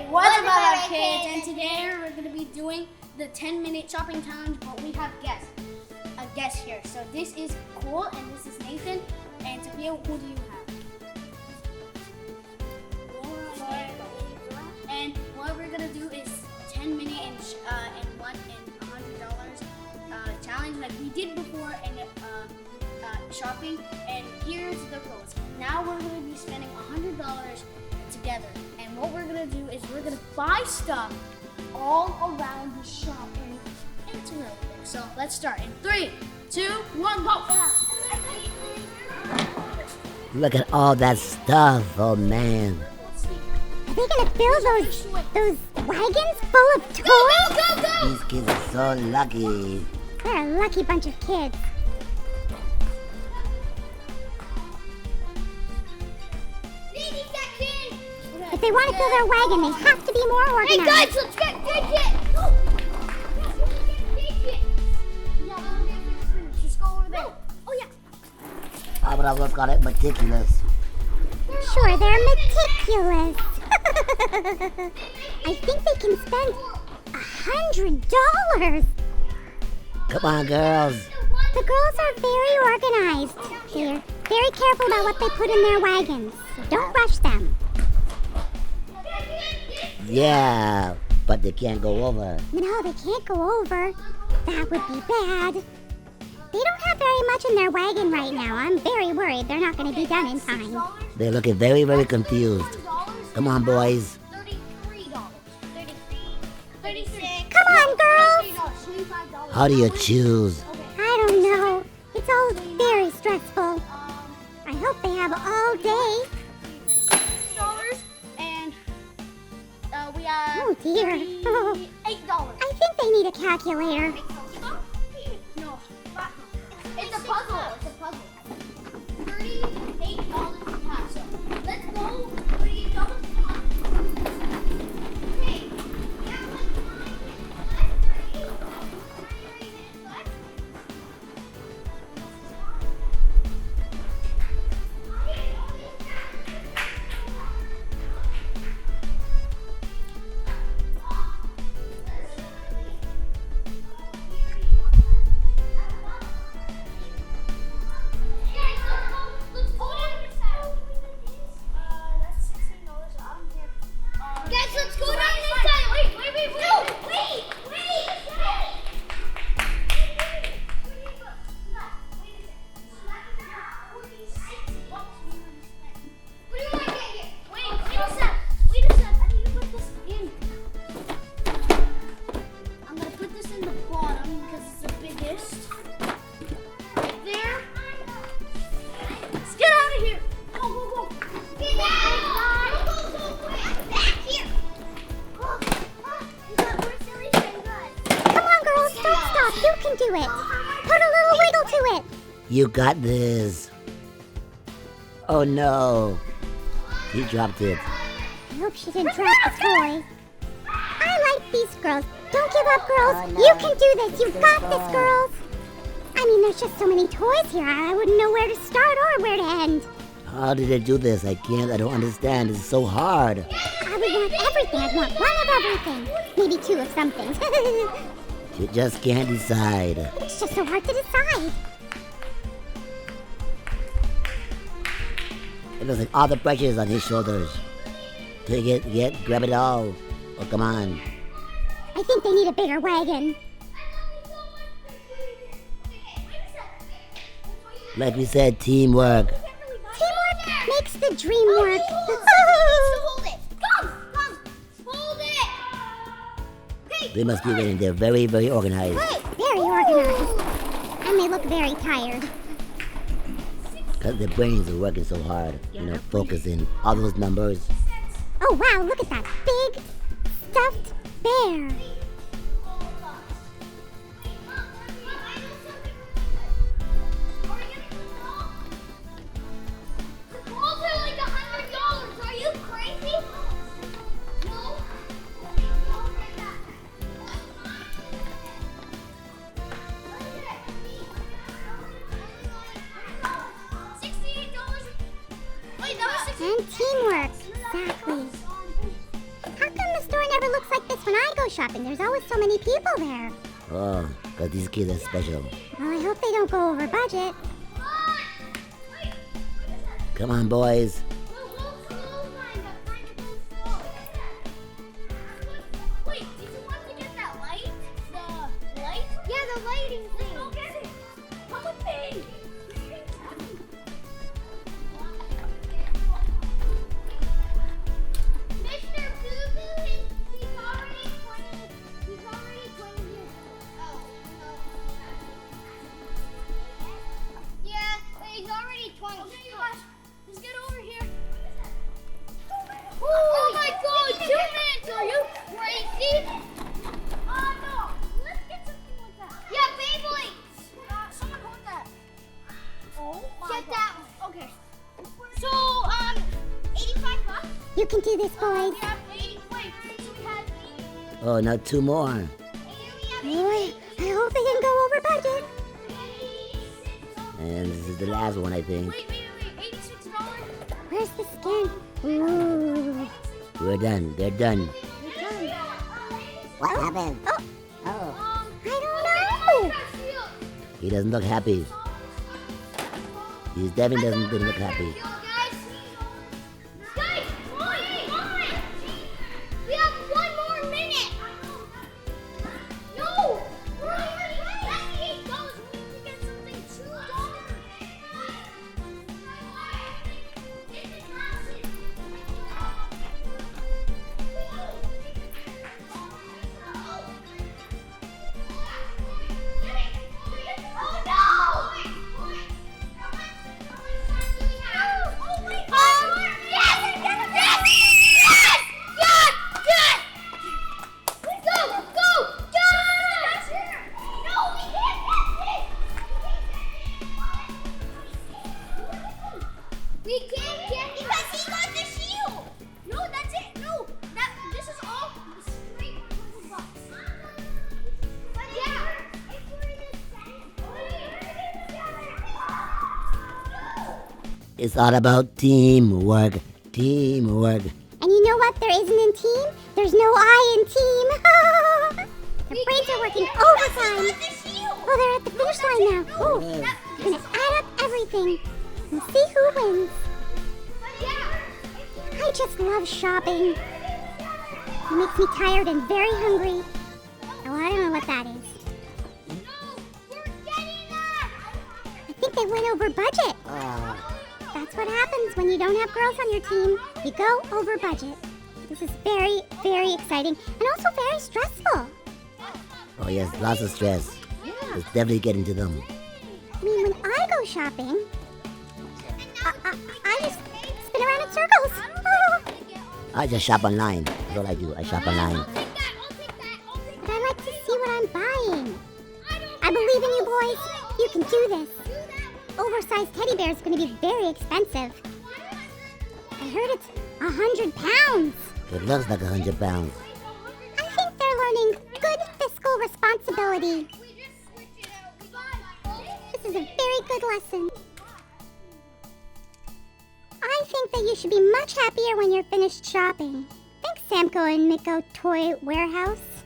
What's up, our kids? And today we're going to be doing the 10-minute shopping challenge, but we have a guest here. So this is Cole, and this is Nathan, and Sophia. Who do you have? And what we're going to do is 10-minute and $100 challenge, like we did before in shopping. And here's the rules. Now we're going to be spending $100 together, and what we're gonna do is we're gonna buy stuff all around the shop, and it's really big. So let's start in 3, 2, 1, go! Look at all that stuff, oh man. Are they gonna fill those wagons full of toys? Go! These kids are so lucky. They're a lucky bunch of kids. If they want to fill their wagon, they have to be more organized. Hey guys, let's get it! Just go over there. Oh yeah. Oh, but I was got it meticulous. Sure, they're meticulous. I think they can spend $100. Come on, girls. The girls are very organized. They're very careful about what they put in their wagons. So don't rush them. Yeah, but they can't go over. No, they can't go over. That would be bad. They don't have very much in their wagon right now. I'm very worried they're not going to be done in time. They're looking very, very confused. Come on, boys. $33. 36. Come on, girls. $25. How do you choose? I don't know. It's all very stressful. I hope they have all day. And we have Oh dear. $8. I think they need a calculator. No, it's a puzzle. $38 per pack. So let's go. $38 per pack. Okay. Guys, let's go down this side. Wait. What do you want to get here? Wait a sec. I need to put this in. I'm going to put this in the bottom because it's the biggest. Right there. Let's get out of here. Go. Get out. Go. Back here. Come on, girls. Don't stop. You can do it. Put a little wiggle to it. You got this. Oh no. He dropped it. I hope she didn't drop the toy. I like these girls. Don't give up, girls. You can do this. You've got this, girls. I mean, there's just so many toys here. I wouldn't know where to start or where to end. How did they do this? I don't understand. It's so hard. I would want everything. I'd want one of everything. Maybe 2 of something. You just can't decide. It's just so hard to decide. It looks like all the pressure is on his shoulders. To grab it all. Oh, come on. I think they need a bigger wagon. Like we said, teamwork. Teamwork makes the dream work. Hold it. Come. Hold it. Okay. They must be winning. They're very, very organized. Very organized. And they look very tired. Because their brains are working so hard. Focusing all those numbers. Oh, wow, look at that big stuffed bear. Are you crazy? No. And teamwork. Exactly. How come shopping, there's always so many people there. Oh, because these kids are special. Well, I hope they don't go over budget. Come on, boys. Wait, did you want to get that light? The light? Yeah, the lighting thing. Let's go get it. Come with me. Mr. Boo-Boo, he's already 20 years old. Yeah, but he's already 20. Okay, you guys, let's get over here. Oh my god, 2 minutes! Are you crazy? No. Let's get something like that. Yeah, Beyblades! Someone hold that. Oh my god. Get that one. Okay. So, 85 bucks? You can do this, boys. We have 80. Wait, so we had 80. Oh, now 2 more. Boy, I hope they didn't go over budget. And this is the last one, I think. Wait, $86? Where's the skin? Ooh. We're done. They're done. What happened? Oh, Oh, I don't know. He doesn't look happy. He definitely doesn't look happy. Guys, come on. We have 1 more minute. No. That's $8. We need to get something Oh no! We can't get because he got the shield. No, that's it. No, this is all straight $100. But yeah, if we're in the It's all about teamwork. Teamwork. And you know what there isn't in team? There's no I in team. Their brains are working overtime. Oh, they're at the finish line now. Oh, we're gonna add up everything and see who wins. I just love shopping. It makes me tired and very hungry. Oh, I don't know what that is. I think they went over budget. That's what happens when you don't have girls on your team. You go over budget. This is very, very exciting and also very stressful. Oh, yes, lots of stress. It's definitely getting to them. I mean, when I go shopping, I just spin around in circles. I just shop online. That's all I do. I shop online. But I like to see what I'm buying. I believe in you, boys. You can do this. Oversized teddy bear is going to be very expensive. I heard it's 100 pounds. It looks like 100 pounds. I think they're learning good fiscal responsibility. This is a very good lesson. I think that you should be much happier when you're finished shopping. Thanks, Samko and Miko Toy Warehouse.